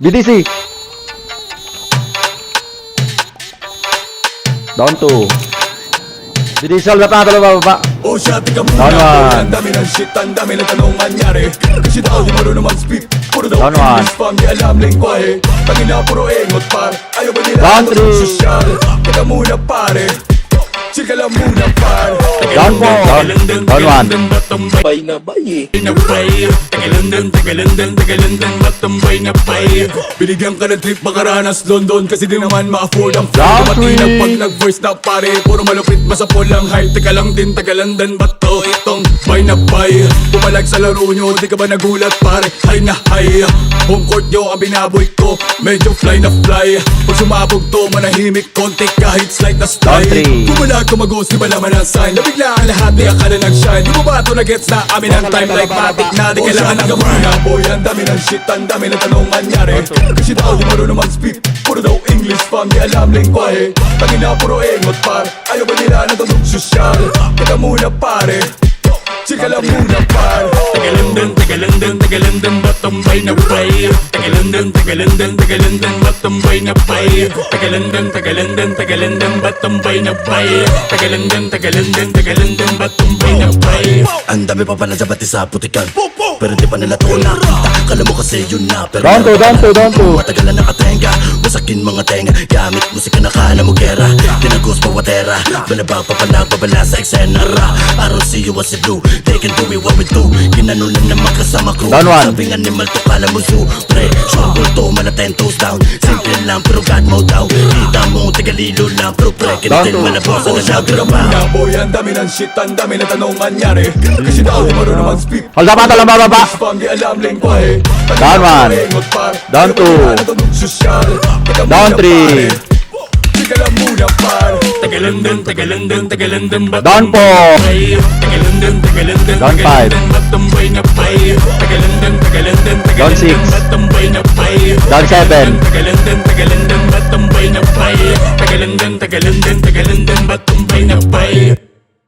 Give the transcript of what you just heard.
BDC. Down 2. BDC solve na baba. O siya, tika Down muna. one. Ang dami ng shit, ang dami ng tanong manyari. Kasi daw di marunong mag-speak. Puro daw Down one. English fam, di alam lingwahe. Tangina puro engot par. Ayaw ba nila Down ako three. sosyal? Tika muna pare. Chika lang muna par. Down 4. Down 1. Bay na bay eh. Binigyan ka ng trip makaranas London. Kasi di naman ma-afford ang flight. Down Matinag three. pag nag-verse na pare. Puro malupit masapol ang hype. Teka lang din, Tagalandan ba to? Itong bay na bay. Pumalag sa laro nyo, di ka ba nagulat pare? Hay na hay. Home court nyo ang binaboy ko. Medyo fly na fly. Pag sumabog to, manahimik konti kahit slight na Down slide. three. Bumalag tumagos, di ba naman ang sign? Nabigla ang lahat, di akala nag-shine. Di mo ba ito na-gets na amin ang time like matic na? Di kailangan ng gamana boy. Ang dami ng shit, ang dami ng tanong manyari. Kasi daw di marunong mag-speak. Puro daw English fam, di alam lingwahe. Tangina puro engot par. Ayaw ba nila ng tanong sosyal? Teka muna pare. Chika lang muna par. Tagalandan, batambay na bay. Tagalandan, batambay na bay. Tagalandan, batambay na bay. Tagalandan, batambay na bay. Ang dami pa pala sa bati sa putikan. Pero di pa nila to nakita. Kala mo kasi yun na. Pero Down 2, down 2, down 2. matagal na nakatenga. Wasakin mga tenga. Gamit musika na kala mo gera. Tinagos pa watera. Balabang pa panagbabala sa eksena ra. I don't see you as a blue. They can do it what we do. Ginanunan na magkasama crew. Down one. Sabing animal to kala mo zoo. Pre, struggle to mala 10 toes down. Simple lang pero God mo daw. Kita mo tagalilo lang. Pero pre, Down kinatin two. malabos O na siya, tika nagrabaw. muna boy. Ang dami ng shit, ang dami ng tanong manyari. Kasi daw di marunong mag-speak. Hold up, lang bababa. Spam, di alam lingwahe. Down one. Down two. Down three. Chika lang muna par. Tagalandan, Down 4. Down 5. batambay na bay. Down 6. Batambay na bay. Down 7. Tagalandan, batambay na bay. Tagalandan, batambay na bay.